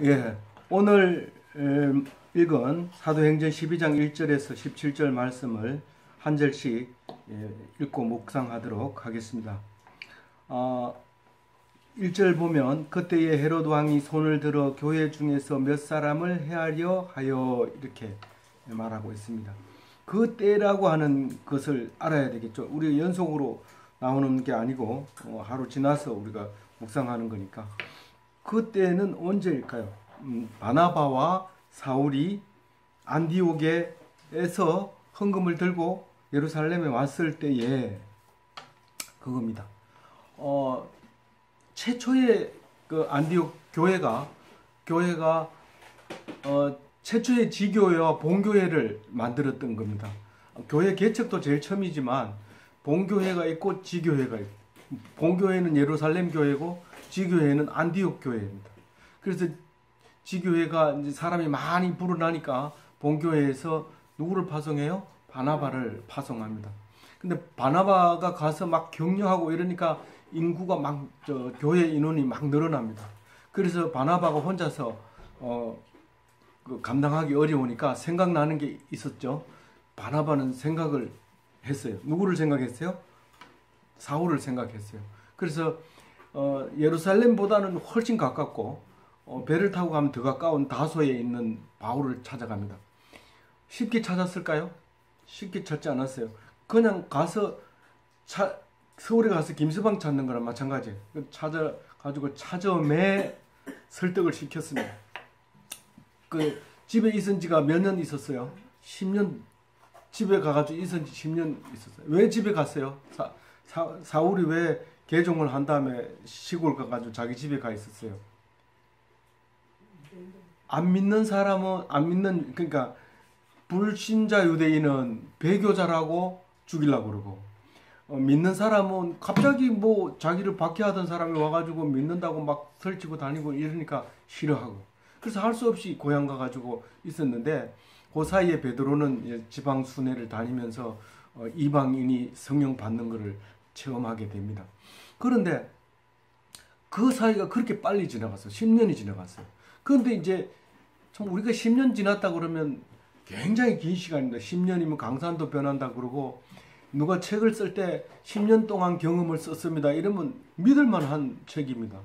예, 오늘 읽은 사도행전 12장 1절에서 17절 말씀을 한 절씩 읽고 묵상하도록 하겠습니다. 1절 보면 그때에 헤롯 왕이 손을 들어 교회 중에서 몇 사람을 해하려 하여 이렇게 말하고 있습니다. 그 때라고 하는 것을 알아야 되겠죠. 우리 연속으로 나오는 게 아니고 하루 지나서 우리가 묵상하는 거니까. 그 때는 언제일까요? 바나바와 사울이 안디옥에서 헌금을 들고 예루살렘에 왔을 때에 그겁니다. 최초의 그 안디옥 교회가 최초의 지교회와 본교회를 만들었던 겁니다. 교회 개척도 제일 처음이지만 본교회가 있고 지교회가 있고, 본교회는 예루살렘 교회고 지교회는 안디옥 교회입니다. 그래서 지교회가 이제 사람이 많이 불어나니까 본교회에서 누구를 파송해요? 바나바를 파송합니다. 근데 바나바가 가서 막 격려하고 이러니까 인구가 막 교회 인원이 막 늘어납니다. 그래서 바나바가 혼자서 감당하기 어려우니까 생각나는 게 있었죠. 바나바는 생각을 했어요. 누구를 생각했어요? 사울을 생각했어요. 그래서 예루살렘보다는 훨씬 가깝고 배를 타고 가면 더 가까운 다소에 있는 바울을 찾아갑니다. 쉽게 찾았을까요? 쉽게 찾지 않았어요. 그냥 가서 서울에 가서 김서방 찾는 거랑 마찬가지예요. 찾아가지고 찾아매 설득을 시켰습니다. 그 집에 있은 지가 몇 년 있었어요? 10년. 집에 가가지고 있은 지 10년 있었어요. 왜 집에 갔어요? 사울이 왜 개종을 한 다음에 시골 가가지고 자기 집에 가 있었어요? 안 믿는 그러니까 불신자 유대인은 배교자라고 죽이려고 그러고, 믿는 사람은 갑자기 뭐 자기를 박해하던 사람이 와가지고 믿는다고 막 설치고 다니고 이러니까 싫어하고, 그래서 할 수 없이 고향 가가지고 있었는데, 그 사이에 베드로는 지방 순회를 다니면서 이방인이 성령 받는 것을 체험하게 됩니다. 그런데 그 사이가 그렇게 빨리 지나갔어요. 10년이 지나갔어요. 그런데 이제 참 우리가 10년 지났다 그러면 굉장히 긴 시간입니다. 10년이면 강산도 변한다 그러고, 누가 책을 쓸 때 10년 동안 경험을 썼습니다 이러면 믿을 만한 책입니다.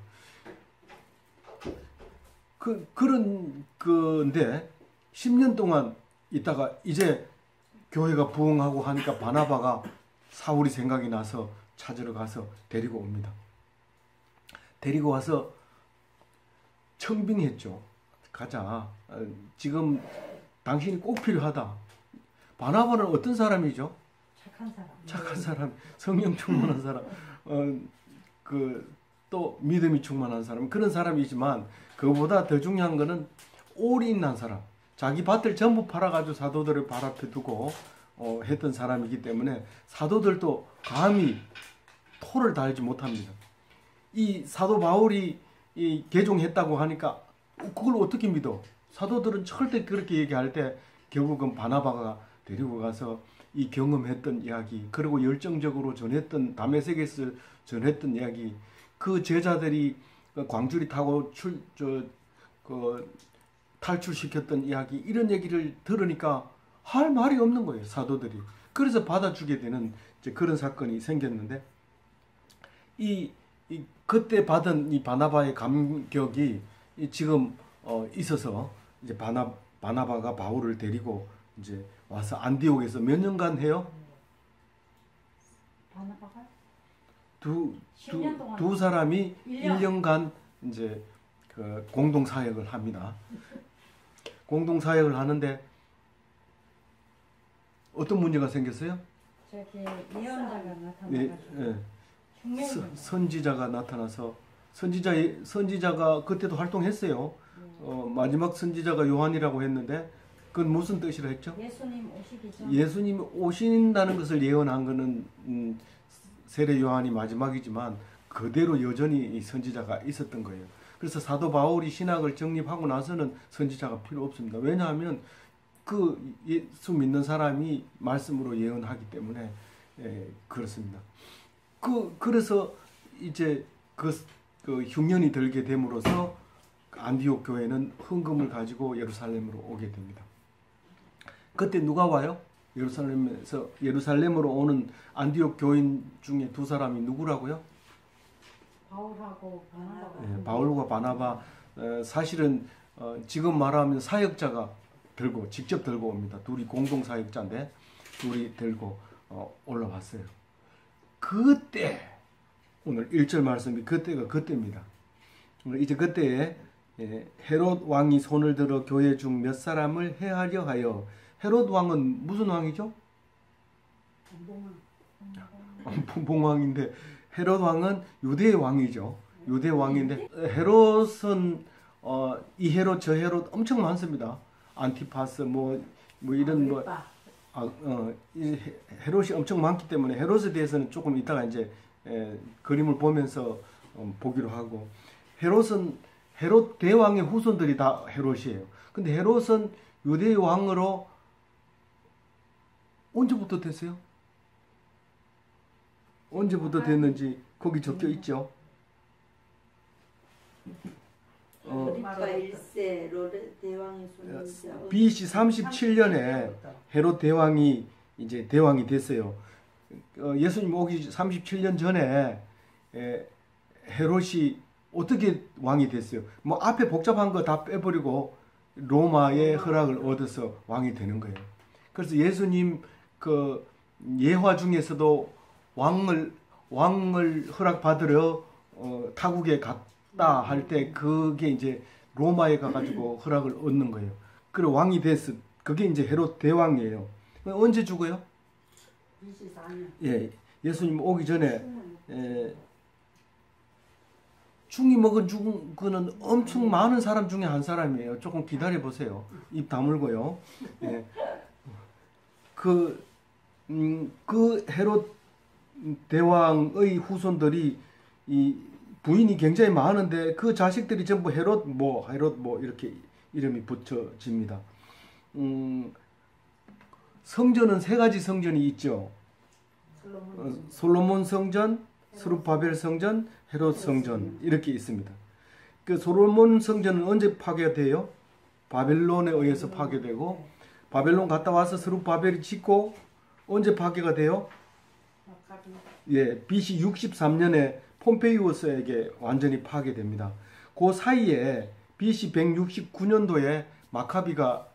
그런 건데 10년 동안 있다가 이제 교회가 부흥하고 하니까 바나바가 사울이 생각이 나서 찾으러 가서 데리고 옵니다. 데리고 와서 청빙했죠. 가자. 지금 당신이 꼭 필요하다. 바나바는 어떤 사람이죠? 착한 사람. 착한 사람, 성령 충만한 사람, 또 믿음이 충만한 사람, 그런 사람이지만 그보다 더 중요한 거는 올인한 사람. 자기 밭을 전부 팔아가지고 사도들을 발 앞에 두고 했던 사람이기 때문에 사도들도 감히 토를 달지 못합니다. 이 사도 바울이 개종했다고 하니까 그걸 어떻게 믿어? 사도들은 절대 그렇게 얘기할 때 결국은 바나바가 데리고 가서 이 경험했던 이야기, 그리고 열정적으로 전했던, 다메섹에서 전했던 이야기, 그 제자들이 광주리 타고 탈출시켰던 이야기, 이런 얘기를 들으니까 할 말이 없는 거예요, 사도들이. 그래서 받아주게 되는 그런 사건이 생겼는데, 그때 받은 이 바나바의 감격이 지금 있어서 이제 바나바가 바울을 데리고 이제 와서 안디옥에서 몇 년간 해요? 바나바가 두 사람이 1년간 이제 그 공동 사역을 합니다. 공동 사역을 하는데 어떤 문제가 생겼어요? 저기 예언자가 나타나가지고 선지자가 나타나서 선지자가 그때도 활동했어요. 마지막 선지자가 요한이라고 했는데 그건 무슨 뜻이라 했죠? 예수님 오시기죠. 예수님이 오신다는 것을 예언한 것은 세례 요한이 마지막이지만 그대로 여전히 이 선지자가 있었던 거예요. 그래서 사도 바울이 신학을 정립하고 나서는 선지자가 필요 없습니다. 왜냐하면 그 예수 믿는 사람이 말씀으로 예언하기 때문에 그렇습니다. 그래서 이제 그 흉년이 들게 됨으로써 안디옥 교회는 헌금을 가지고 예루살렘으로 오게 됩니다. 그때 누가 와요? 예루살렘으로 오는 안디옥 교인 중에 두 사람이 누구라고요? 바울하고 바나바. 네, 바울과 바나바. 사실은 지금 말하면 사역자가 직접 들고 옵니다. 둘이 공동 사역자인데 둘이 들고 올라왔어요. 그때 오늘 1절 말씀이 그때입니다. 이제 그때에 헤롯 왕이 손을 들어 교회 중 몇 사람을 해하려 하여. 헤롯 왕은 무슨 왕이죠? 봉왕인데 헤롯 왕은 유대의 왕이죠. 유대 왕인데 헤롯은 이 헤롯 저 헤롯 엄청 많습니다. 안티파스 뭐 이런 이 헤롯이 엄청 많기 때문에 헤롯에 대해서는 조금 이따가 이제 그림을 보면서 보기로 하고. 헤롯 대왕의 후손들이 다 헤롯이에요. 근데 헤롯은 유대의 왕으로 언제부터 됐어요? 언제부터 됐는지 거기 적혀 있죠. 그러니까 1세 대왕의 손이죠. BC 37년에 헤롯 대왕이 이제 대왕이 됐어요. 예수님 오기 37년 전에 헤롯이 어떻게 왕이 됐어요? 뭐 앞에 복잡한 거 다 빼버리고 로마의 허락을 얻어서 왕이 되는 거예요. 그래서 예수님 그 예화 중에서도 왕을 허락받으러 타국에 갔다 할 때 그게 이제 로마에 가가지고 허락을 얻는 거예요. 그리고 왕이 됐어. 그게 이제 헤롯 대왕이에요. 언제 죽어요? 24년. 예, 예수님 오기 전에 충이 먹은 죽은 그는 엄청 많은 사람 중에 한 사람이에요. 조금 기다려 보세요. 입 다물고요. 예. 그 헤롯 대왕의 후손들이 이 부인이 굉장히 많은데 그 자식들이 전부 헤롯 이렇게 이름이 붙여집니다. 성전은 세 가지 성전이 있죠. 솔로몬 성전, 스룹바벨 성전, 헤롯 성전 이렇게 있습니다. 그 솔로몬 성전은 언제 파괴돼요? 바벨론에 의해서 파괴되고, 바벨론 갔다 와서 스룹바벨이 짓고 언제 파괴가 돼요? 예, BC 63년에 폼페이우스에게 완전히 파괴됩니다. 그 사이에 BC 169년도에 마카비가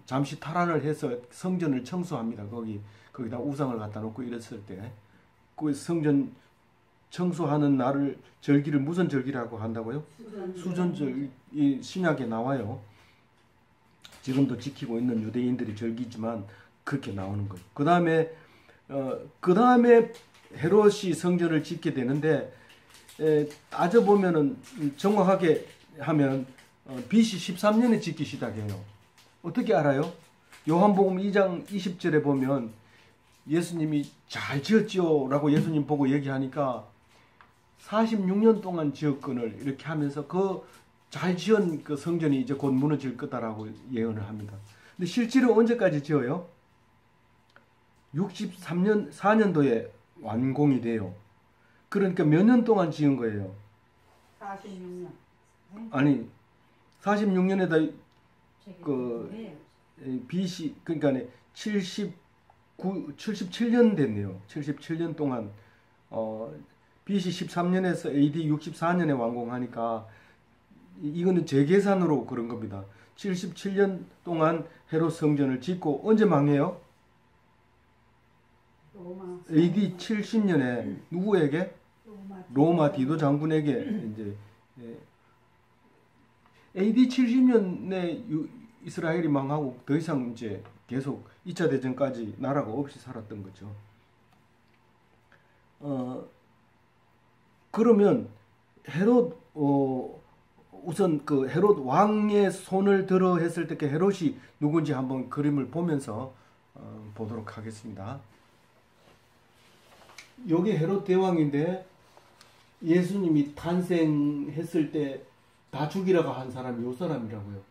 잠시 탈환을 해서 성전을 청소합니다. 거기다 우상을 갖다 놓고 이랬을 때 그 성전 청소하는 날을 절기를 무슨 절기라고 한다고요? 수전절. 이 신약에 나와요. 지금도 지키고 있는 유대인들이 절기지만 그렇게 나오는 거예요. 그 다음에 헤롯이 성전을 짓게 되는데 따져보면은 정확하게 하면 BC 13년에 짓기 시작해요. 어떻게 알아요? 요한복음 2장 20절에 보면 예수님이 잘 지었지요 라고 예수님 보고 얘기하니까 46년 동안 지었건을 이렇게 하면서 그 잘 지은 그 성전이 이제 곧 무너질 거다라고 예언을 합니다. 근데 실제로 언제까지 지어요? 4년도에 완공이 돼요. 그러니까 몇 년 동안 지은 거예요? 46년. 아니 46년에다 BC 그러니까 77년 됐네요. 77년 동안 BC 13년에서 AD 64년에 완공하니까 이거는 제 계산으로 그런 겁니다. 77년 동안 헤롯 성전을 짓고 언제 망해요? AD 70년에 누구에게? 로마 디도 장군에게 이제 AD 70년에 이스라엘이 망하고 더 이상 이제 계속 2차 대전까지 나라가 없이 살았던 거죠. 그러면 헤롯 우선 그 헤롯 왕의 손을 들어 했을 때 그 헤롯이 누군지 한번 그림을 보면서 보도록 하겠습니다. 여기 헤롯 대왕인데 예수님이 탄생했을 때 다 죽이라고 한 사람이 이 사람이라고요.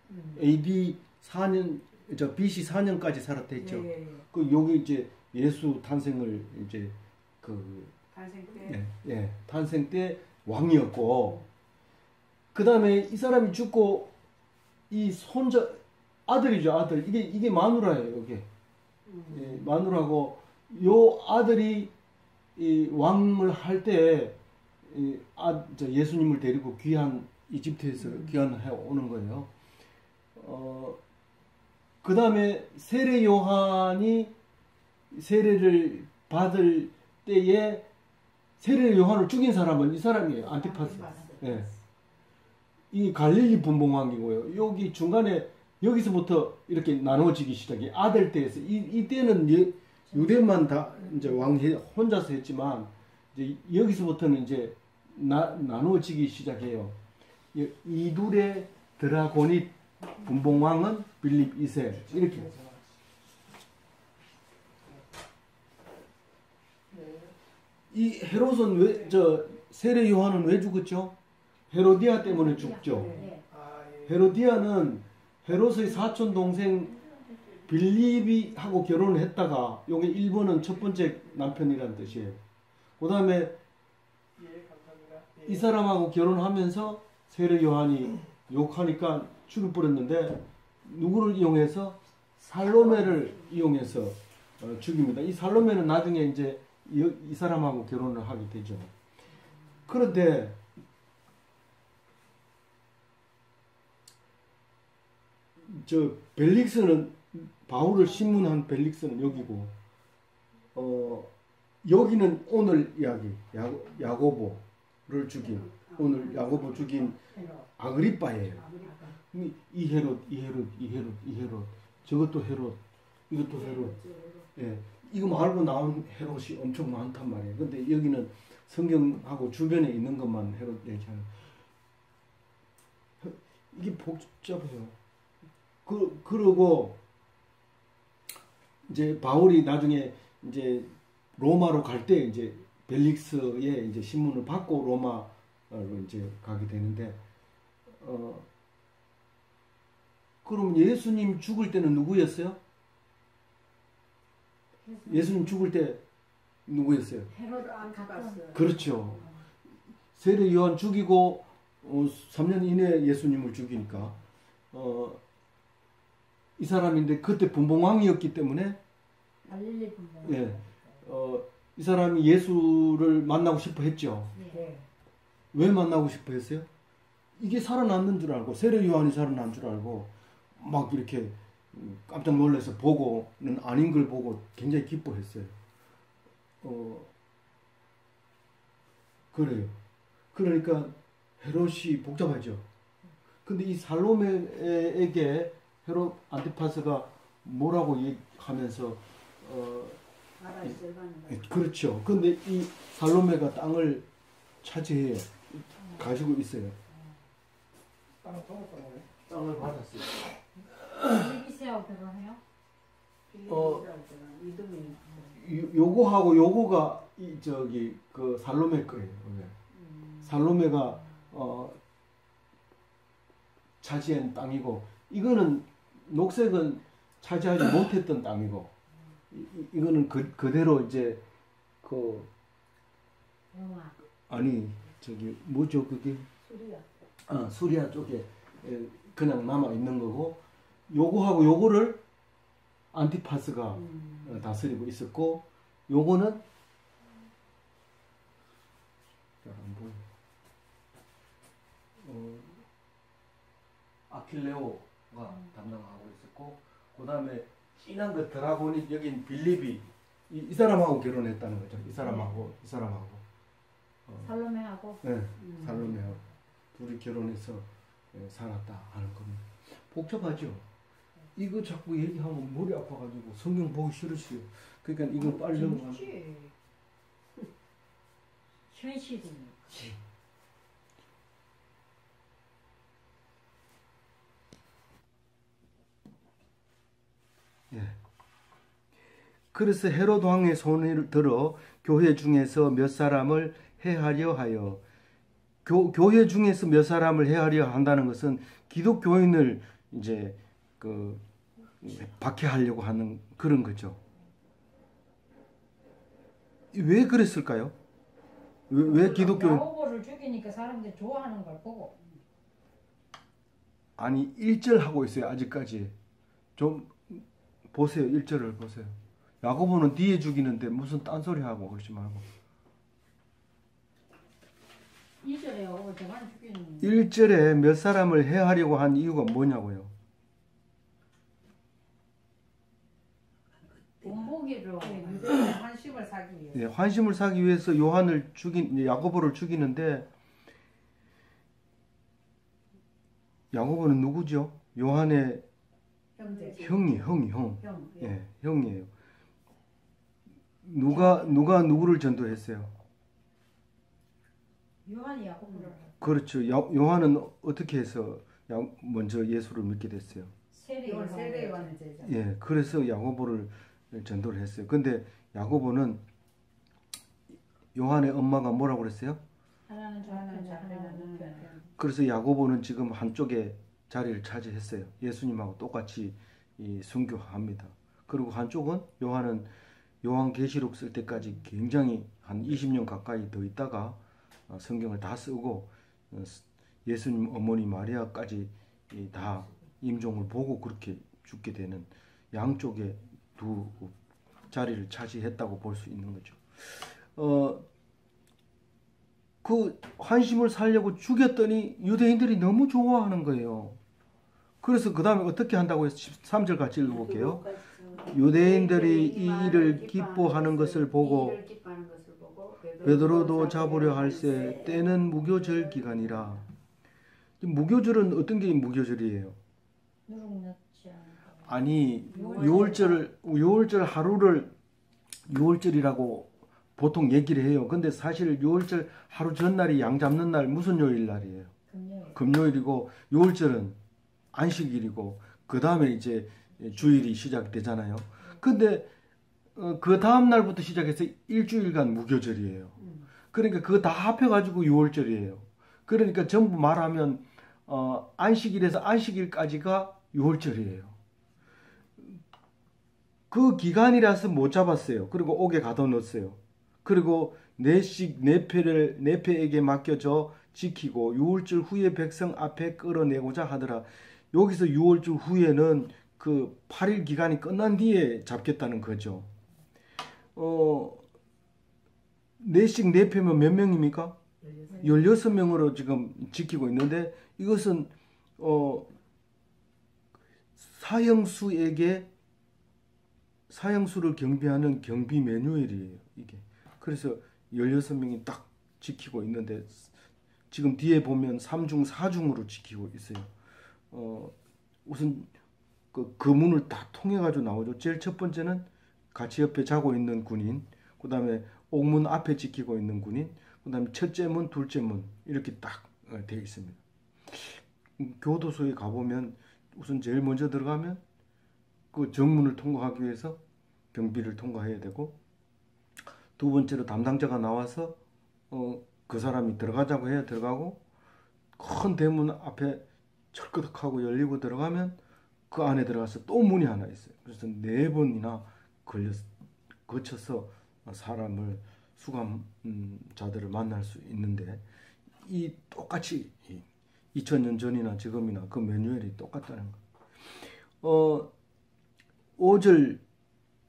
AD 4년, BC 4년까지 살았다 했죠. 그 여기 이제 예수 탄생을 이제 탄생 때 왕이었고, 그 다음에 이 사람이 죽고 이 손자 아들이죠, 아들. 이게 마누라예요, 이게. 예, 마누라고 요 아들이 이 왕을 할 때 예수님을 데리고 이집트에서 귀환해 오는 거예요. 그 다음에 세례 요한이 세례를 받을 때에 세례 요한을 죽인 사람은 이 사람이에요. 안티파스. 예. 이 갈릴리 분봉왕이고요. 여기 중간에 여기서부터 이렇게 나눠지기 시작해. 아들 때에서 이때는 유대만 다 이제 왕 혼자서 했지만 이제 여기서부터는 이제 나눠지기 시작해요. 이둘의 드라고닛 분봉왕은 빌립 2세 이렇게. 이 헤롯은 세례 요한은 왜 죽었죠? 헤로디아 때문에 죽죠. 헤로디아는 헤롯의 사촌 동생 빌립이 하고 결혼을 했다가 요게 1번은 첫 번째 남편이라는 뜻이에요. 그 다음에 이 사람하고 결혼하면서 세례 요한이 욕하니까 죽여버렸는데 누구를 이용해서? 살로메를 이용해서 죽입니다. 이 살로메는 나중에 이제 이 사람하고 결혼을 하게 되죠. 그런데 벨릭스는 바울을 신문한 벨릭스는 여기고 여기는 오늘 이야기 야고보를 죽인 오늘 야고보 죽인 아그리빠예요. 이 헤롯 저것도 헤롯 이것도 헤롯. 예. 이거 말고 나온 헤롯이 엄청 많단 말이에요. 근데 여기는 성경하고 주변에 있는 것만 헤롯 얘기하는. 이게 복잡해요. 그러고 이제 바울이 나중에 이제 로마로 갈 때 이제 벨릭스의 이제 신문을 받고 로마로 이제 가게 되는데 그럼 예수님 죽을 때는 누구였어요? 예수님 죽을 때 누구였어요? 헤롯 안티파스. 그렇죠. 세례 요한 죽이고 3년 이내에 예수님을 죽이니까 이 사람인데 그때 분봉왕이었기 때문에 갈릴리 분봉. 예, 이 사람이 예수를 만나고 싶어 했죠. 네. 왜 만나고 싶어 했어요? 이게 살아남는 줄 알고 세례 요한이 살아난 줄 알고 막 이렇게 깜짝 놀라서 보고는 아닌 걸 보고 굉장히 기뻐했어요. 그래요. 그러니까 헤롯이 복잡하죠. 근데 이 살로메에게 헤롯 안티파스가 뭐라고 얘기하면서 그렇죠. 근데 이 살로메가 땅을 차지해요. 가지고 있어요. 땅을 받았어요. 빌립이세하고 결혼해요? 요거하고 요거가 그 살로메 거예요. 살로메가 차지한 땅이고 이거는 녹색은 차지하지 못했던 땅이고 이거는 그대로 이제 로마. 아니 뭐죠 그게? 수리아 쪽에 그냥 남아 있는 거고 요거하고 요거를 안티파스가 다스리고 있었고 요거는 안 보여. 아킬레오가 담당하고 있었고 그 다음에 진한 그 드라고니 여긴 빌립이 이 사람하고 결혼했다는 거죠. 이 사람하고 살로메하고. 네, 살로메하고 둘이 결혼해서 살았다 하는 겁니다. 복잡하죠. 이거 자꾸 얘기하면 머리 아파가지고 성경 보기 싫으시요. 그러니까 이거 빨리 넘어가. 현실이니까. 예. 그래서 헤롯 왕의 손을 들어 교회 중에서 몇 사람을 해하려 하여 교회 중에서 몇 사람을 해하려 한다는 것은 기독교인을 이제 박해하려고 하는 그런 거죠. 왜 그랬을까요? 왜 기독교인? 야고보를 죽이니까 사람들이 좋아하는 걸 보고. 아니 1절 하고 있어요. 아직까지. 좀 보세요. 1절을 보세요. 야고보는 뒤에 죽이는데 무슨 딴소리 하고 그러지 말고. 2절에 저만 죽이는 1절에 몇 사람을 해하려고 한 이유가 뭐냐고요. 본보기로 유대인의 환심을 사기 위해. 예, 환심을 사기 위해서 야고보를 죽이는데 야고보는 누구죠? 요한의 형제. 형. 형. 예, 형이에요. 누가 누구를 전도했어요? 요한이 야고보를 그렇죠. 요한은 어떻게 해서 먼저 예수를 믿게 됐어요? 세례 이걸 요한. 세례 요한의 제자. 예, 그래서 야고보를 전도를 했어요. 근데 야고보는 요한의 엄마가 뭐라고 그랬어요? 하나는 좌편에 하나는 우편에. 그래서 야고보는 지금 한쪽에 자리를 차지했어요. 예수님하고 똑같이 순교합니다. 그리고 한쪽은 요한은 요한계시록 쓸 때까지 굉장히 한 20년 가까이 더 있다가 성경을 다 쓰고 예수님 어머니 마리아까지 다 임종을 보고 그렇게 죽게 되는 양쪽에 두 자리를 차지했다고 볼 수 있는 거죠. 그 환심을 살려고 죽였더니 유대인들이 너무 좋아하는 거예요. 그래서 그 다음에 어떻게 한다고 해서 13절 같이 읽어볼게요. 유대인들이 이 일을 기뻐하는 것을 보고 베드로도 잡으려 할세 때는 무교절 기간이라. 무교절은 어떤 게 무교절이에요? 누룩 넣지 않고. 아니 6월절 하루를 6월절이라고 보통 얘기를 해요. 근데 사실 6월절 하루 전날이 양 잡는 날 무슨 요일 날이에요? 금요일. 금요일이고 6월절은 안식일이고 그 다음에 이제 주일이 시작되잖아요. 근데 그 다음 날부터 시작해서 일주일간 무교절이에요. 그러니까 그거 다 합해가지고 6월절이에요. 그러니까 전부 말하면 안식일에서 안식일까지가 6월절이에요. 그 기간이라서 못 잡았어요. 그리고 옥에 가둬놓았어요. 그리고 내패에게 맡겨져 지키고 6월절 후에 백성 앞에 끌어내고자 하더라. 여기서 6월절 후에는 그 8일 기간이 끝난 뒤에 잡겠다는 거죠. 내씩 내패면 몇 명입니까? 16명으로 지금 지키고 있는데 이것은 사형수를 경비하는 경비 매뉴얼이에요. 이게. 그래서 16명이 딱 지키고 있는데 지금 뒤에 보면 3중 4중으로 지키고 있어요. 우선 그 문을 다 통해 가지고 나오죠. 제일 첫 번째는 같이 옆에 자고 있는 군인, 그다음에 옥문 앞에 지키고 있는 군인, 그다음에 첫째 문, 둘째 문 이렇게 딱 되어 있습니다. 교도소에 가보면 우선 제일 먼저 들어가면 그 정문을 통과하기 위해서 경비를 통과해야 되고, 두 번째로 담당자가 나와서 그 사람이 들어가자고 해야 들어가고, 큰 대문 앞에 철끄덕하고 열리고 들어가면 그 안에 들어가서 또 문이 하나 있어요. 그래서 4번이나 거쳐서 사람을 수감자들을 만날 수 있는데, 이 똑같이 2000년 전이나 지금이나 그 매뉴얼이 똑같다는 거. 5절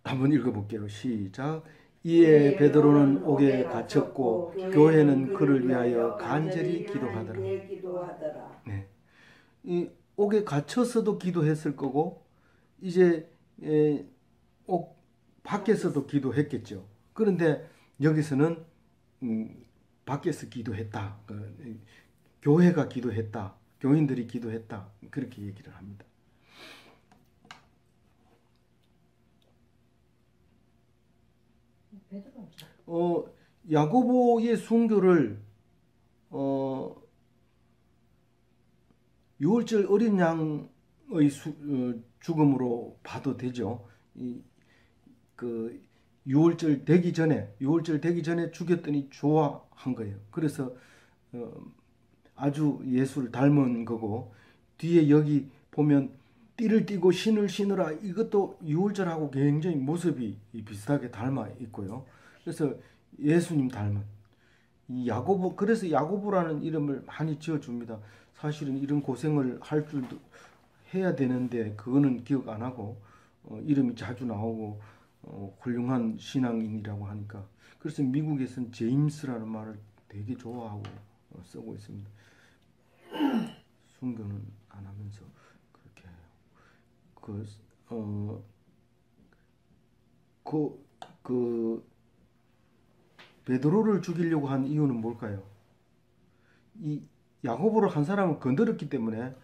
한번 읽어볼게요. 시작. 이에 베드로는 옥에 갇혔고 교회는 그를 위하여 간절히 기도하더라. 네. 이 옥에 갇혀서도 기도했을 거고 이제 옥 밖에서도 기도했겠죠. 그런데 여기서는 밖에서 기도했다. 교회가 기도했다. 교인들이 기도했다. 그렇게 얘기를 합니다. 야고보의 순교를 6월절 어린 양의 죽음으로 봐도 되죠. 그 6월절 되기 전에 죽였더니 좋아한 거예요. 그래서 아주 예수를 닮은 거고, 뒤에 여기 보면 띠를 띠고 신을 신으라, 이것도 6월절하고 굉장히 모습이 비슷하게 닮아 있고요. 그래서 예수님 닮은 이 야고보, 그래서 야고보라는 이름을 많이 지어줍니다. 사실은 이런 고생을 할 줄도 해야 되는데 그거는 기억 안 하고 이름이 자주 나오고 훌륭한 신앙인이라고 하니까 그래서 미국에서는 제임스라는 말을 되게 좋아하고 쓰고 있습니다. 순교는 안 하면서 그렇게 해요. 그 베드로를 죽이려고 한 이유는 뭘까요? 이 야고보를 한 사람을 건드렸기 때문에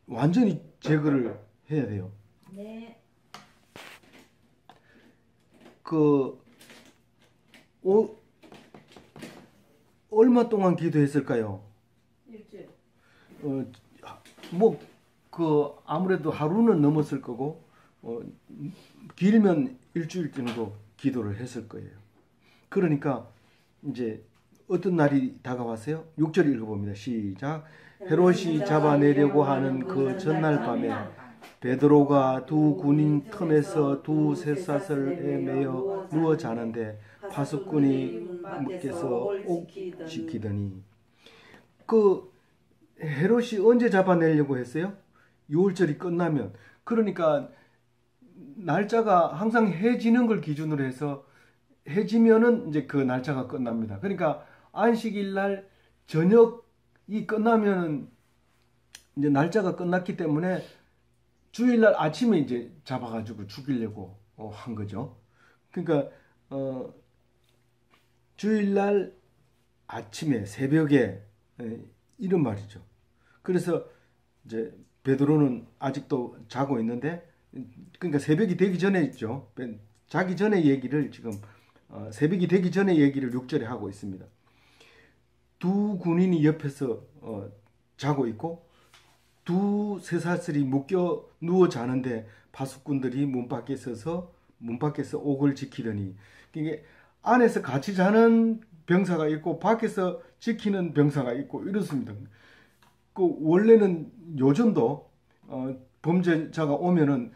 완전히 제거를 해야 돼요. 네. 얼마 동안 기도했을까요? 일주일. 아무래도 하루는 넘었을 거고, 길면 일주일 정도 기도를 했을 거예요. 그러니까, 이제, 어떤 날이 다가왔어요? 6절 읽어봅니다. 시작. 헤롯이 잡아내려고 하는 그 전날 밤에 베드로가 두 군인 틈에서 두 쇠사슬에 매여 누워 자는데 파수꾼이 밖에서 옥 지키더니 그 헤롯이 언제 잡아내려고 했어요? 6월절이 끝나면. 그러니까 날짜가 항상 해지는 걸 기준으로 해서 해지면은 이제 그 날짜가 끝납니다. 그러니까 안식일 날 저녁이 끝나면은 이제 날짜가 끝났기 때문에 주일날 아침에 이제 잡아가지고 죽이려고 한 거죠. 그러니까 주일날 아침에 새벽에 이런 말이죠. 그래서 이제 베드로는 아직도 자고 있는데, 그러니까 새벽이 되기 전에 있죠. 자기 전에 얘기를 지금 새벽이 되기 전에 얘기를 6절에 하고 있습니다. 두 군인이 옆에서 자고 있고 두 쇠사슬이 묶여 누워 자는데 파수꾼들이 문 밖에 서서 문 밖에서 옥을 지키더니, 이게 안에서 같이 자는 병사가 있고 밖에서 지키는 병사가 있고 이렇습니다. 원래는 요즘도 범죄자가 오면은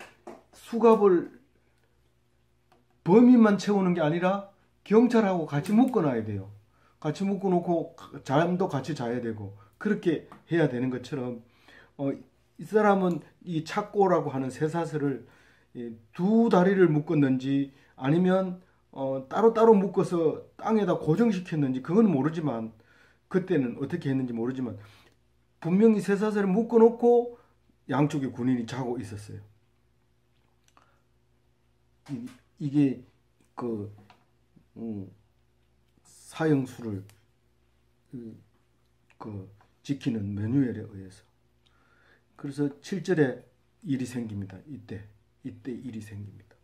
수갑을 범인만 채우는 게 아니라 경찰하고 같이 묶어놔야 돼요. 같이 묶어놓고 잠도 같이 자야 되고 그렇게 해야 되는 것처럼 이 사람은 이 착고라고 하는 쇠사슬을 두 다리를 묶었는지 아니면 따로따로 묶어서 땅에다 고정시켰는지 그건 모르지만, 그때는 어떻게 했는지 모르지만 분명히 쇠사슬을 묶어놓고 양쪽에 군인이 자고 있었어요. 이게 사형수를 지키는 매뉴얼에 의해서. 그래서 7절에 일이 생깁니다. 이때 일이 생깁니다.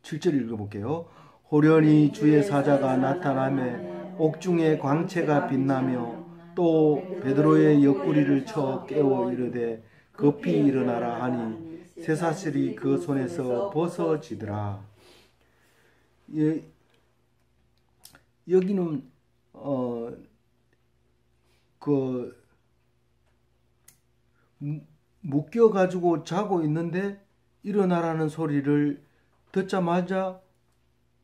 7절 읽어볼게요. 호련히 주의 사자가 나타나며 옥중에 광채가 빛나며 또 베드로의 옆구리를 쳐 깨워 이르되 급히 일어나라 하니 쇠사슬이 그 손에서 벗어지더라. 여기는 묶여가지고 자고 있는데 일어나라는 소리를 듣자마자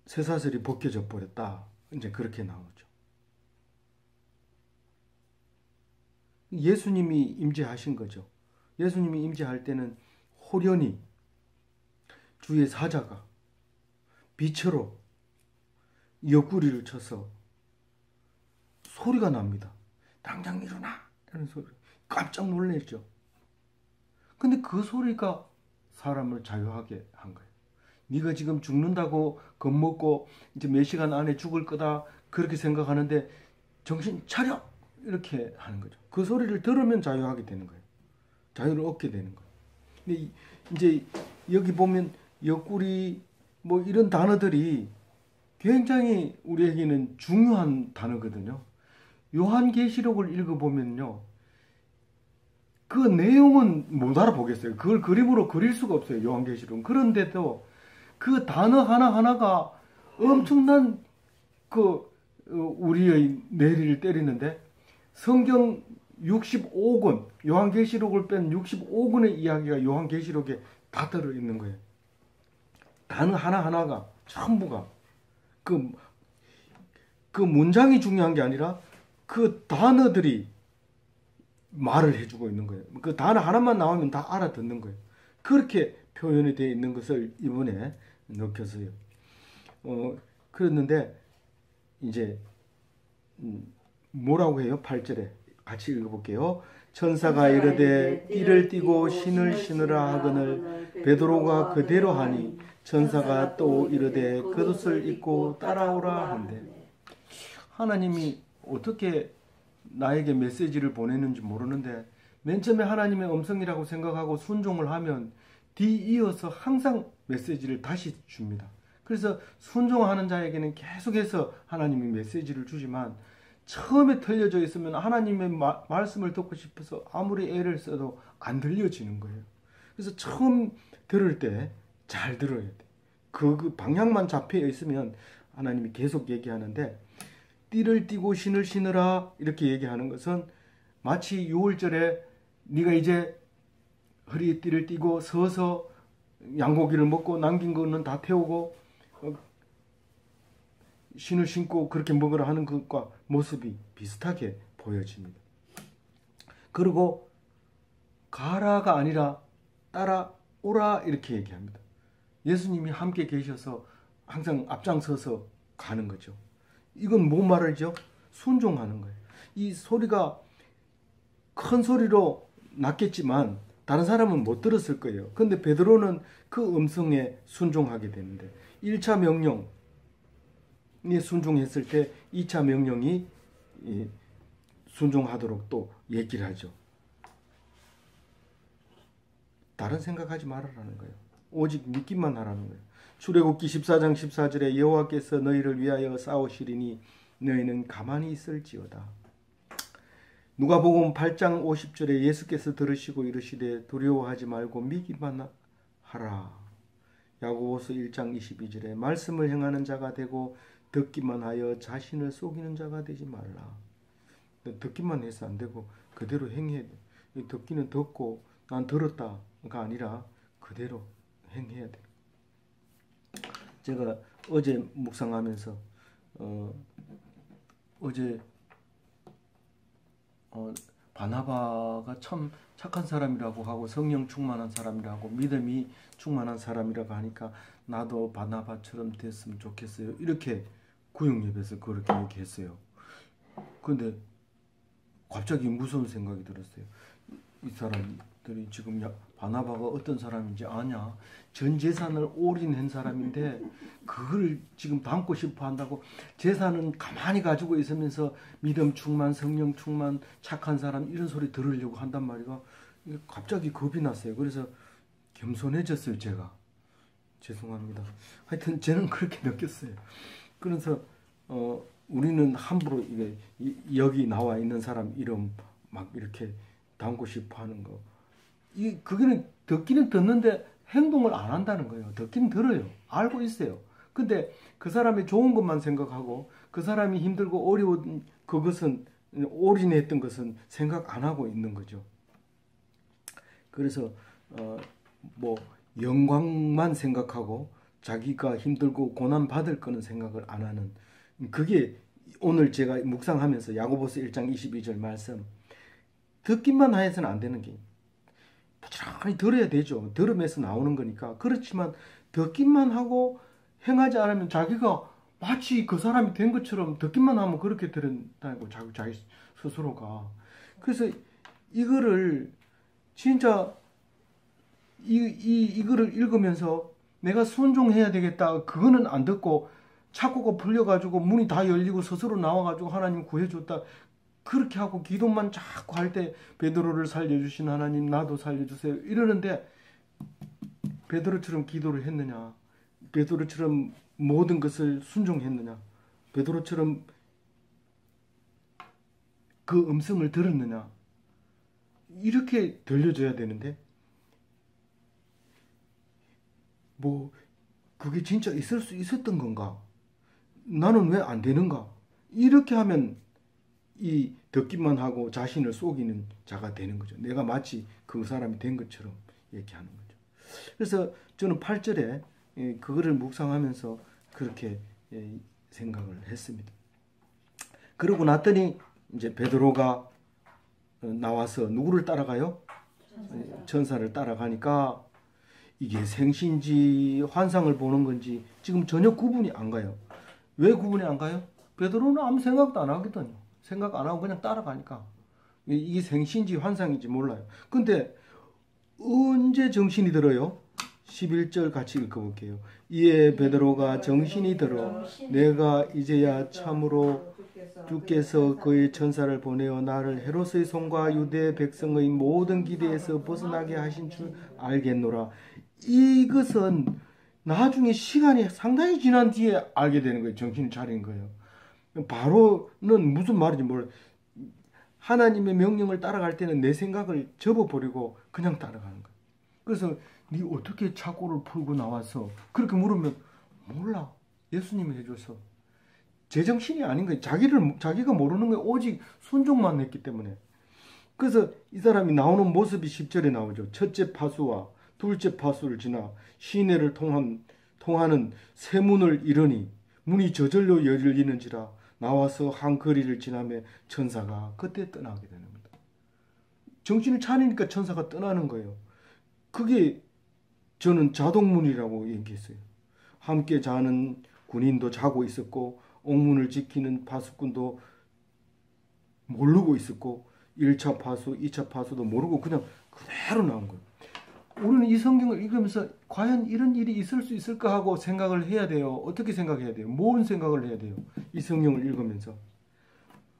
쇠사슬이 벗겨져 버렸다. 이제 그렇게 나오죠. 예수님이 임재하신 거죠. 예수님이 임재할 때는 호련히 주의 사자가 빛으로 옆구리를 쳐서 소리가 납니다. 당장 일어나! 라는 소리. 깜짝 놀랐죠. 근데 그 소리가 사람을 자유하게 한 거예요. 네가 지금 죽는다고 겁먹고 이제 몇 시간 안에 죽을 거다 그렇게 생각하는데 정신 차려! 이렇게 하는 거죠. 그 소리를 들으면 자유하게 되는 거예요. 자유를 얻게 되는 거예요. 근데 이제 여기 보면 옆구리 뭐 이런 단어들이 굉장히 우리에게는 중요한 단어거든요. 요한계시록을 읽어보면요, 그 내용은 못 알아보겠어요. 그걸 그림으로 그릴 수가 없어요. 요한계시록은. 그런데도 그 단어 하나하나가 엄청난 우리의 내리를 때리는데, 성경 65권, 요한계시록을 뺀 65권의 이야기가 요한계시록에 다 들어있는 거예요. 단어 하나하나가 전부가 그 문장이 중요한 게 아니라 그 단어들이 말을 해주고 있는 거예요. 그 단어 하나만 나오면 다 알아듣는 거예요. 그렇게 표현이 되어 있는 것을 이번에 느꼈어요. 그랬는데 이제 뭐라고 해요? 8절에 같이 읽어볼게요. 천사가 이르되 띠를 띠고 신을 신으라 하거늘 베드로가 그대로 하니 천사가 또 이르되 겉옷을 입고 따라오라 한대. 하나님이 어떻게 나에게 메시지를 보내는지 모르는데 맨 처음에 하나님의 음성이라고 생각하고 순종을 하면 뒤이어서 항상 메시지를 다시 줍니다. 그래서 순종하는 자에게는 계속해서 하나님이 메시지를 주지만 처음에 틀려져 있으면 하나님의 말씀을 듣고 싶어서 아무리 애를 써도 안 들려지는 거예요. 그래서 처음 들을 때 잘 들어야 돼. 그 방향만 잡혀 있으면 하나님이 계속 얘기하는데 띠를 띠고 신을 신으라 이렇게 얘기하는 것은 마치 6월절에 네가 이제 허리에 띠를 띠고 서서 양고기를 먹고 남긴 거는 다 태우고 신을 신고 그렇게 먹으라 하는 것과 모습이 비슷하게 보여집니다. 그리고 가라가 아니라 따라오라 이렇게 얘기합니다. 예수님이 함께 계셔서 항상 앞장서서 가는 거죠. 이건 뭔 말이죠? 순종하는 거예요. 이 소리가 큰 소리로 났겠지만 다른 사람은 못 들었을 거예요. 근데 베드로는 그 음성에 순종하게 되는데 1차 명령에 순종했을 때 2차 명령이 순종하도록 또 얘기를 하죠. 다른 생각하지 말아라는 거예요. 오직 믿기만 하라는 거예요. 출애굽기 14장 14절에 여호와께서 너희를 위하여 싸우시리니 너희는 가만히 있을지어다. 누가복음 8장 50절에 예수께서 들으시고 이르시되 두려워하지 말고 믿기만 하라. 야고보서 1장 22절에 말씀을 행하는 자가 되고 듣기만 하여 자신을 속이는 자가 되지 말라. 듣기만 해서 안 되고 그대로 행해야 돼. 듣기는 듣고 난 들었다가 아니라 그대로 행해야 돼. 제가 어제 묵상하면서 어제 바나바가 참 착한 사람이라고 하고 성령 충만한 사람이라고 믿음이 충만한 사람이라고 하니까 나도 바나바처럼 됐으면 좋겠어요. 이렇게 구역예배에서 그렇게 얘기했어요. 근데 갑자기 무서운 생각이 들었어요. 이 사람들이 지금 바나바가 어떤 사람인지 아냐? 전 재산을 올인한 사람인데 그걸 지금 담고 싶어 한다고 재산은 가만히 가지고 있으면서 믿음 충만, 성령 충만, 착한 사람 이런 소리 들으려고 한단 말이가 갑자기 겁이 났어요. 그래서 겸손해졌어요. 제가. 죄송합니다. 하여튼 저는 그렇게 느꼈어요. 그래서 우리는 함부로 이게 여기 나와 있는 사람 이름 막 이렇게 담고 싶어 하는 거. 그게는 듣기는 듣는데 행동을 안 한다는 거예요. 듣기는 들어요. 알고 있어요. 근데 그 사람의 좋은 것만 생각하고 그 사람이 힘들고 어려운 그것은 올인했던 것은 생각 안 하고 있는 거죠. 그래서 뭐 영광만 생각하고 자기가 힘들고 고난 받을 거는 생각을 안 하는 그게 오늘 제가 묵상하면서 야고보서 1장 22절 말씀 듣기만 해서는 안 되는 게 부지런히 들어야 되죠. 들으면서 나오는 거니까. 그렇지만 듣기만 하고 행하지 않으면 자기가 마치 그 사람이 된 것처럼 듣기만 하면 그렇게 들은다고 자기 스스로가. 그래서 이거를 진짜 이거를 읽으면서 내가 순종해야 되겠다. 그거는 안 듣고 착고가 풀려가지고 문이 다 열리고 스스로 나와가지고 하나님 구해줬다. 그렇게 하고 기도만 자꾸 할 때 베드로를 살려주신 하나님 나도 살려주세요 이러는데 베드로처럼 기도를 했느냐? 베드로처럼 모든 것을 순종했느냐? 베드로처럼 그 음성을 들었느냐? 이렇게 들려줘야 되는데 뭐 그게 진짜 있을 수 있었던 건가? 나는 왜 안 되는가? 이렇게 하면 이 듣기만 하고 자신을 속이는 자가 되는 거죠. 내가 마치 그 사람이 된 것처럼 얘기하는 거죠. 그래서 저는 8절에 그거를 묵상하면서 그렇게 생각을 했습니다. 그러고 났더니 이제 베드로가 나와서 누구를 따라가요? 천사를 따라가니까 이게 생신지 환상을 보는 건지 지금 전혀 구분이 안 가요. 왜 구분이 안 가요? 베드로는 아무 생각도 안 하거든요. 생각 안 하고 그냥 따라가니까 이게 생신지 환상인지 몰라요. 근데 언제 정신이 들어요? 11절 같이 읽어볼게요. 이에 베드로가 정신이 들어 내가 이제야 참으로 주께서 그의 천사를 보내어 나를 헤롯의 손과 유대 백성의 모든 기대에서 벗어나게 하신 줄 알겠노라. 이것은 나중에 시간이 상당히 지난 뒤에 알게 되는 거예요. 정신을 차린 거예요. 바로는 무슨 말인지 몰라요. 하나님의 명령을 따라갈 때는 내 생각을 접어버리고 그냥 따라가는 거예요. 그래서 네 어떻게 착고를 풀고 나와서 그렇게 물으면 몰라. 예수님이 해줘서. 제정신이 아닌 거예요. 자기가 모르는 거예요. 오직 순종만 했기 때문에. 그래서 이 사람이 나오는 모습이 10절에 나오죠. 첫째 파수와 둘째 파수를 지나 시내를 통하는 새 문을 이르니 문이 저절로 열리는지라 나와서 한 거리를 지나며 천사가 그때 떠나게 되는 겁니다. 정신을 차리니까 천사가 떠나는 거예요. 그게 저는 자동문이라고 얘기했어요. 함께 자는 군인도 자고 있었고 옥문을 지키는 파수꾼도 모르고 있었고 1차 파수, 2차 파수도 모르고 그냥 그대로 나온 거예요. 우리는 이 성경을 읽으면서 과연 이런 일이 있을 수 있을까 하고 생각을 해야 돼요. 어떻게 생각해야 돼요? 뭔 생각을 해야 돼요? 이 성경을 읽으면서.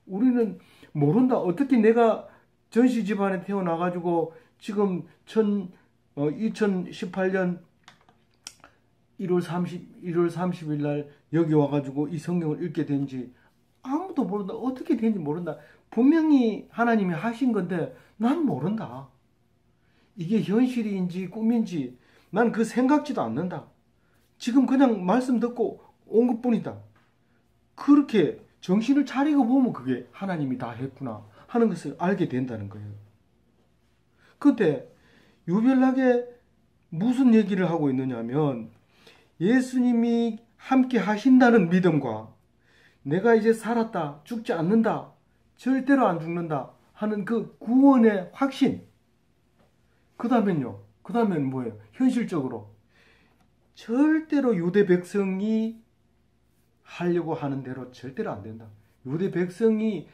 우리는 모른다. 어떻게 내가 전시 집안에 태어나가지고 지금 2018년 1월 30일 날 여기 와가지고 이 성경을 읽게 된지 아무도 모른다. 어떻게 된지 모른다. 분명히 하나님이 하신 건데 난 모른다. 이게 현실인지 꿈인지 난 그 생각지도 않는다. 지금 그냥 말씀 듣고 온 것뿐이다. 그렇게 정신을 차리고 보면 그게 하나님이 다 했구나 하는 것을 알게 된다는 거예요. 그때 유별나게 무슨 얘기를 하고 있느냐면 예수님이 함께 하신다는 믿음과 내가 이제 살았다, 죽지 않는다, 절대로 안 죽는다 하는 그 구원의 확신. 그 다음엔 뭐예요? 현실적으로 절대로 유대 백성이 하려고 하는 대로 절대로 안 된다. 유대 백성이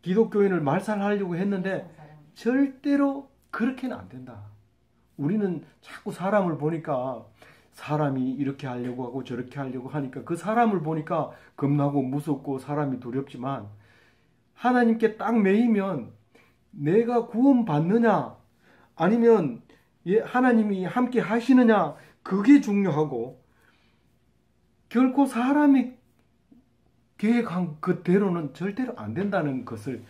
기독교인을 말살하려고 했는데 절대로 그렇게는 안 된다. 우리는 자꾸 사람을 보니까 사람이 이렇게 하려고 하고 저렇게 하려고 하니까 그 사람을 보니까 겁나고 무섭고 사람이 두렵지만 하나님께 딱 매이면 내가 구원받느냐 아니면 하나님이 함께 하시느냐 그게 중요하고 결코 사람이 계획한 그대로는 절대로 안 된다는 것을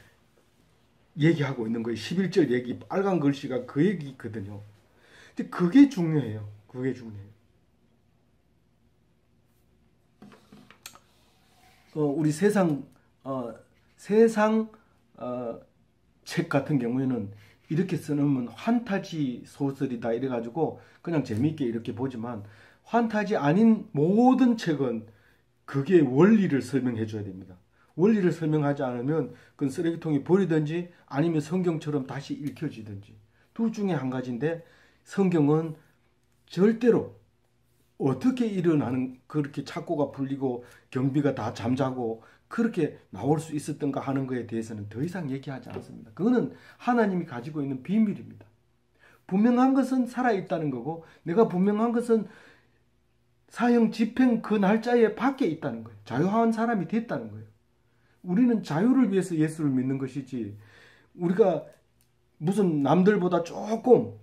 얘기하고 있는 거예요. 11절 얘기 빨간 글씨가 그 얘기거든요. 근데 그게 중요해요. 그게 중요해요. 우리 세상 책 같은 경우에는 이렇게 써놓으면 환타지 소설이다 이래가지고 그냥 재미있게 이렇게 보지만 환타지 아닌 모든 책은 그게 원리를 설명해 줘야 됩니다. 원리를 설명하지 않으면 그건 쓰레기통에 버리든지 아니면 성경처럼 다시 읽혀지든지 둘 중에 한 가지인데 성경은 절대로 어떻게 일어나는 그렇게 착고가 풀리고 경비가 다 잠자고 그렇게 나올 수 있었던가 하는 것에 대해서는 더 이상 얘기하지 않습니다. 그거는 하나님이 가지고 있는 비밀입니다. 분명한 것은 살아있다는 거고 내가 분명한 것은 사형 집행 그 날짜에 밖에 있다는 거예요. 자유한 사람이 됐다는 거예요. 우리는 자유를 위해서 예수를 믿는 것이지 우리가 무슨 남들보다 조금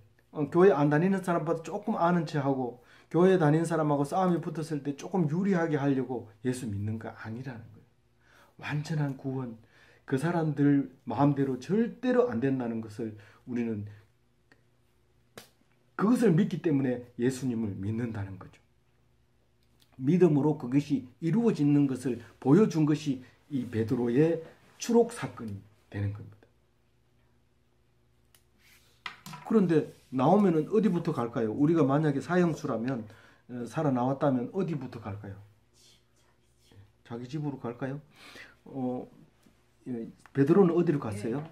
교회 안 다니는 사람보다 조금 아는 체하고 교회 다니는 사람하고 싸움이 붙었을 때 조금 유리하게 하려고 예수 믿는 거 아니라는 거예요. 완전한 구원, 그 사람들 마음대로 절대로 안 된다는 것을 우리는 그것을 믿기 때문에 예수님을 믿는다는 거죠. 믿음으로 그것이 이루어지는 것을 보여준 것이 이 베드로의 추록 사건이 되는 겁니다. 그런데 나오면은 어디부터 갈까요? 우리가 만약에 사형수라면 살아나왔다면 어디부터 갈까요? 자기 집으로 갈까요? 베드로는 어디로 갔어요?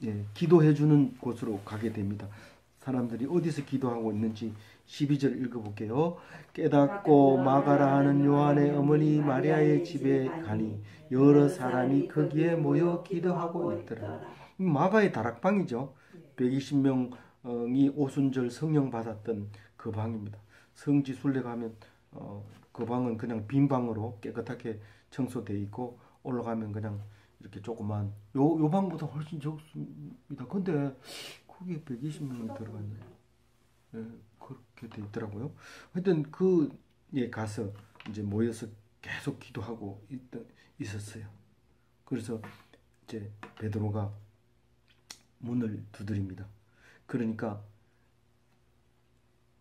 예, 기도해 주는 곳으로 가게 됩니다. 사람들이 어디서 기도하고 있는지 12절 읽어볼게요. 깨닫고 마가라 하는 요한의 어머니 마리아의 집에 가니 여러 사람이 거기에 모여 기도하고 있더라. 마가의 다락방이죠. 120명이 오순절 성령 받았던 그 방입니다. 성지 순례 가면 그 방은 그냥 빈 방으로 깨끗하게 청소되어 있고 올라가면 그냥 이렇게 조그만 요 방보다 훨씬 적습니다. 근데 거기에 120명이 들어가는 예, 그렇게 돼 있더라고요. 하여튼 그에 가서 이제 모여서 계속 기도하고 있었어요. 그래서 이제 베드로가 문을 두드립니다. 그러니까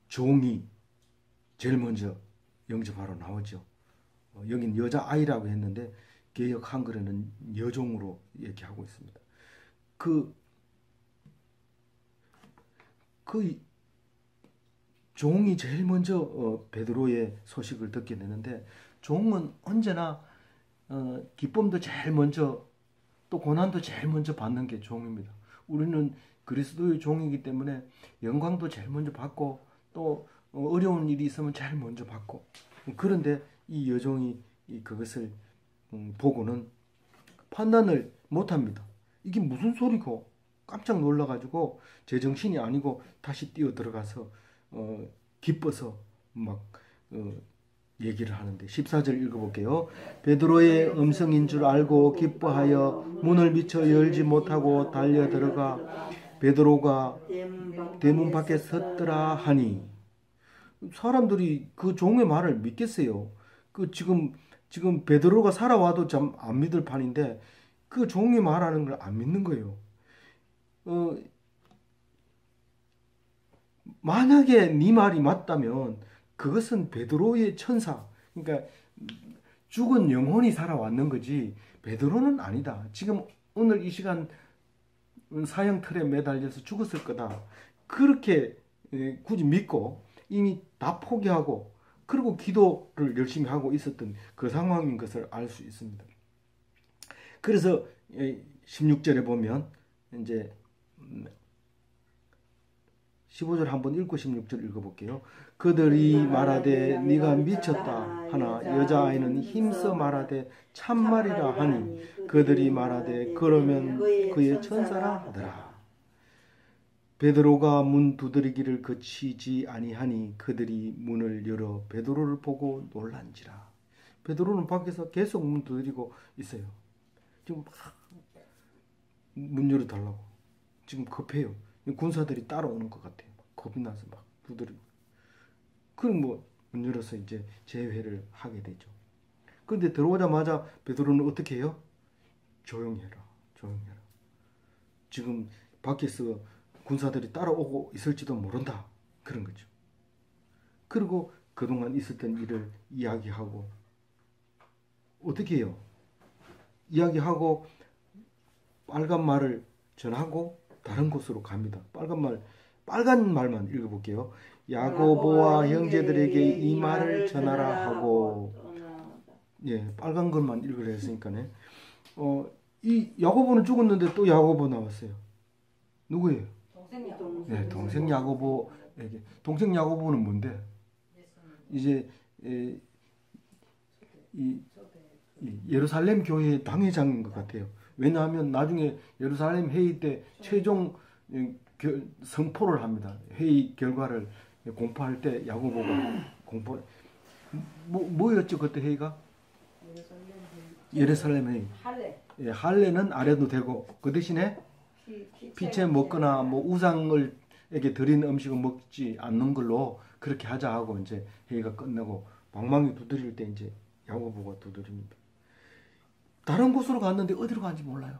종이 제일 먼저 영접하러 나오죠. 여긴 여자아이라고 했는데 개역 한글에는 여종으로 얘기하고 있습니다. 그 종이 제일 먼저 베드로의 소식을 듣게 되는데 종은 언제나 기쁨도 제일 먼저 또 고난도 제일 먼저 받는 게 종입니다. 우리는 그리스도의 종이기 때문에 영광도 제일 먼저 받고 또 어려운 일이 있으면 제일 먼저 받고 그런데 이 여종이 그것을 보고는 판단을 못합니다. 이게 무슨 소리고 깜짝 놀라가지고 제정신이 아니고 다시 뛰어 들어가서 기뻐서 막 얘기를 하는데 14절 읽어볼게요. 베드로의 음성인 줄 알고 기뻐하여 문을 미처 열지 못하고 달려 들어가 베드로가 대문 밖에 섰더라 하니 사람들이 그 종의 말을 믿겠어요. 그 지금 베드로가 살아와도 참 안 믿을 판인데 그 종이 말하는 걸 안 믿는 거예요. 만약에 네 말이 맞다면 그것은 베드로의 천사, 그러니까 죽은 영혼이 살아왔는 거지 베드로는 아니다. 지금 오늘 이 시간 사형 틀에 매달려서 죽었을 거다. 그렇게 굳이 믿고 이미 다 포기하고 그리고 기도를 열심히 하고 있었던 그 상황인 것을 알 수 있습니다. 그래서 16절에 보면 이제 15절 한번 읽고 16절 읽어볼게요. 그들이 말하되 네가 미쳤다 하나 여자아이는 힘써 말하되 참말이라 하니 그들이 말하되 그러면 그의 천사라 하더라. 베드로가 문 두드리기를 그치지 아니하니 그들이 문을 열어 베드로를 보고 놀란지라. 베드로는 밖에서 계속 문 두드리고 있어요. 지금 문 열어달라고. 지금 급해요. 군사들이 따라오는 것 같아요. 겁이 나서 막 두드리고. 그럼 문 열어서 이제 제회를 하게 되죠. 그런데 들어오자마자 베드로는 어떻게 해요? 조용해라. 조용해라. 지금 밖에서 군사들이 따라오고 있을지도 모른다. 그런 거죠. 그리고 그동안 있었던 일을 이야기하고 어떻게 해요? 이야기하고 빨간 말을 전하고 다른 곳으로 갑니다. 빨간 말만 읽어볼게요. 야고보와 형제들에게 이 말을 전하라 하고 빨간 것만 읽으려 했으니까네. 이 야고보는 죽었는데 또 야고보 나왔어요. 누구예요? 동생 야고보. 네, 동생 야고보에게. 동생 야고보는 뭔데? 이제 이 예루살렘 교회의 당회장인 것 같아요. 왜냐하면 나중에 예루살렘 회의 때 최종 선포를 합니다. 회의 결과를 공포할 때 야고보가 공포 뭐였죠 그때 회의가? 예루살렘 회의. 할례. 예, 할례는 안 해도 되고 그 대신에 피채 먹거나 우상을에게 드린 음식을 먹지 않는 걸로 그렇게 하자 하고 이제 회의가 끝나고 방망이 두드릴 때 이제 야고보가 두드립니다. 다른 곳으로 갔는데 어디로 간지 몰라요.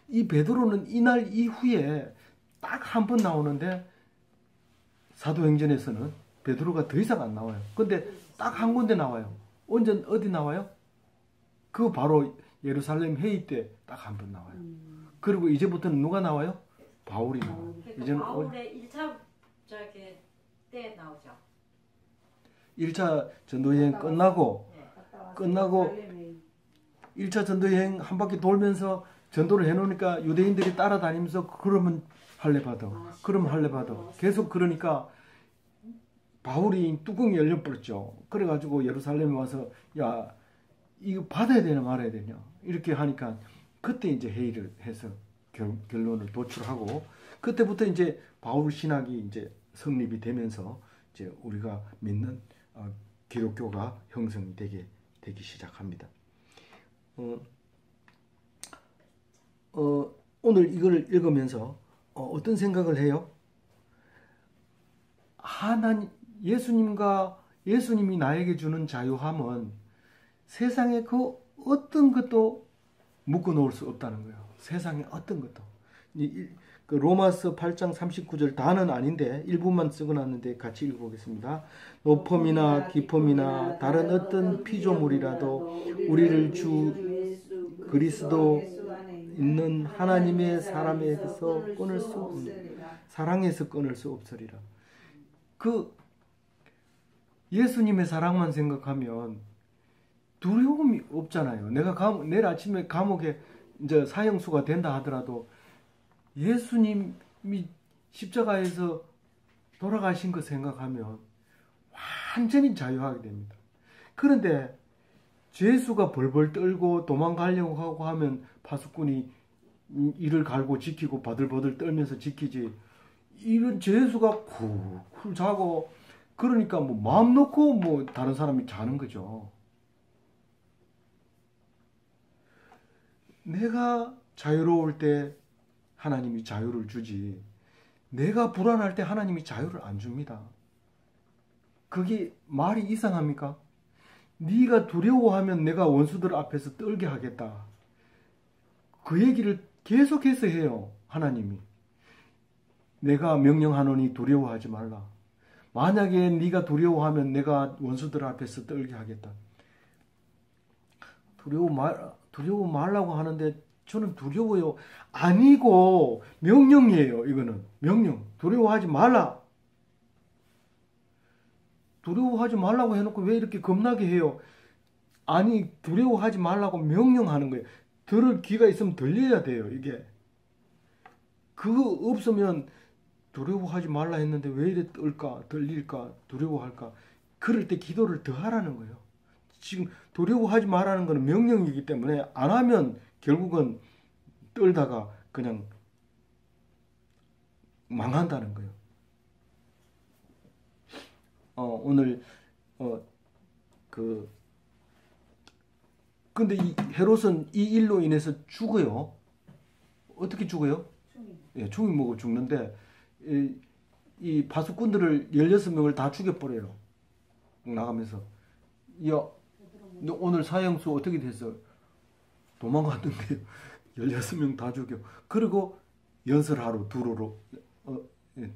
이 베드로는 이날 이후에 딱 한 번 나오는데 사도행전에서는 베드로가 더 이상 안 나와요. 근데 딱 한 군데 나와요. 언제 어디 나와요? 그 바로 예루살렘 회의 때 딱 한 번 나와요. 그리고 이제부터는 누가 나와요? 바울이 나와요. 이제는 바울의 1차 때 나오죠. 1차 전도여행 끝나고 1차 전도 여행 한 바퀴 돌면서 전도를 해놓으니까 유대인들이 따라다니면서 그러면 할례 받아. 그러면 할례 받아. 계속 그러니까 바울이 뚜껑이 열려버렸죠. 그래가지고 예루살렘에 와서 야 이거 받아야 되나 말아야 되냐 이렇게 하니까 그때 이제 회의를 해서 결론을 도출하고 그때부터 이제 바울 신학이 이제 성립이 되면서 이제 우리가 믿는 기독교가 형성이 되기 시작합니다. 오늘 이걸 읽으면서 어떤 생각을 해요? 예수님이 나에게 주는 자유함은 세상에 그 어떤 것도 묶어 놓을 수 없다는 거예요. 세상에 어떤 것도. 그 로마서 8장 39절 다는 아닌데 일부만 쓰고놨는데 같이 읽어보겠습니다. 높음이나 깊음이나 다른 어떤 피조물이라도 우리를 주 그리스도 있는 하나님의 사랑에서 끊을 수 없으리라. 그 예수님의 사랑만 생각하면 두려움이 없잖아요. 내가 내일 아침에 감옥에 이제 사형수가 된다 하더라도 예수님이 십자가에서 돌아가신 거 생각하면 완전히 자유하게 됩니다. 그런데 죄수가 벌벌 떨고 도망가려고 하고 하면 파수꾼이 이를 갈고 지키고 바들바들 떨면서 지키지, 이런 죄수가 쿨쿨 자고 그러니까 뭐 마음 놓고 뭐 다른 사람이 자는 거죠. 내가 자유로울 때 하나님이 자유를 주지, 내가 불안할 때 하나님이 자유를 안 줍니다. 그게 말이 이상합니까? 네가 두려워하면 내가 원수들 앞에서 떨게 하겠다. 그 얘기를 계속해서 해요. 하나님이. 내가 명령하노니 두려워하지 말라. 만약에 네가 두려워하면 내가 원수들 앞에서 떨게 하겠다. 두려워 말라고 하는데 저는 두려워요. 아니고 명령이에요. 이거는 명령. 두려워하지 말라. 두려워하지 말라고 해놓고 왜 이렇게 겁나게 해요? 아니, 두려워하지 말라고 명령하는 거예요. 들을 귀가 있으면 들려야 돼요. 이게 그거 없으면 두려워하지 말라 했는데 왜 이래 떨까, 들릴까, 두려워할까? 그럴 때 기도를 더 하라는 거예요. 지금 두려워하지 말라는 거는 명령이기 때문에 안 하면 결국은 떨다가 그냥 망한다는 거예요. 오늘 근데 이 헤롯은 이 일로 인해서 죽어요. 어떻게 죽어요? 예, 총이 먹고 죽는데 이 파수꾼들을 16명을 다 죽여버려요. 나가면서. 야, 너 오늘 사형수 어떻게 됐어? 도망갔는데 16명 다 죽여. 그리고 연설하러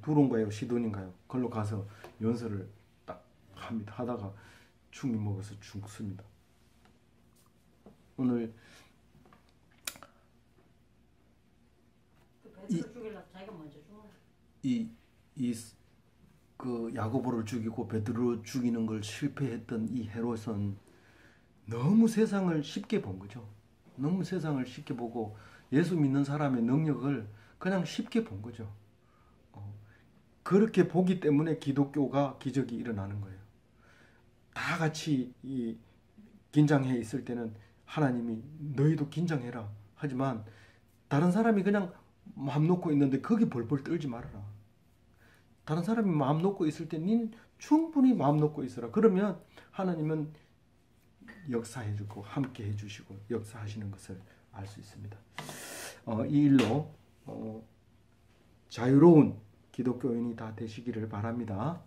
두로인가요? 시돈인가요? 걸로 가서 연설을 딱 합니다. 하다가 충이 먹어서 죽습니다. 오늘 그 야고보를 죽이고 베드로 죽이는 걸 실패했던 이 헤롯은 너무 세상을 쉽게 본 거죠. 너무 세상을 쉽게 보고 예수 믿는 사람의 능력을 그냥 쉽게 본 거죠. 그렇게 보기 때문에 기독교가 기적이 일어나는 거예요. 다 같이 긴장해 있을 때는 하나님이 너희도 긴장해라 하지만 다른 사람이 그냥 마음 놓고 있는데 거기 벌벌 떨지 말아라. 다른 사람이 마음 놓고 있을 때 닌 충분히 마음 놓고 있어라. 그러면 하나님은 역사해 주고 함께 해 주시고 역사하시는 것을 알 수 있습니다. 이 일로 자유로운 기독교인이 다 되시기를 바랍니다.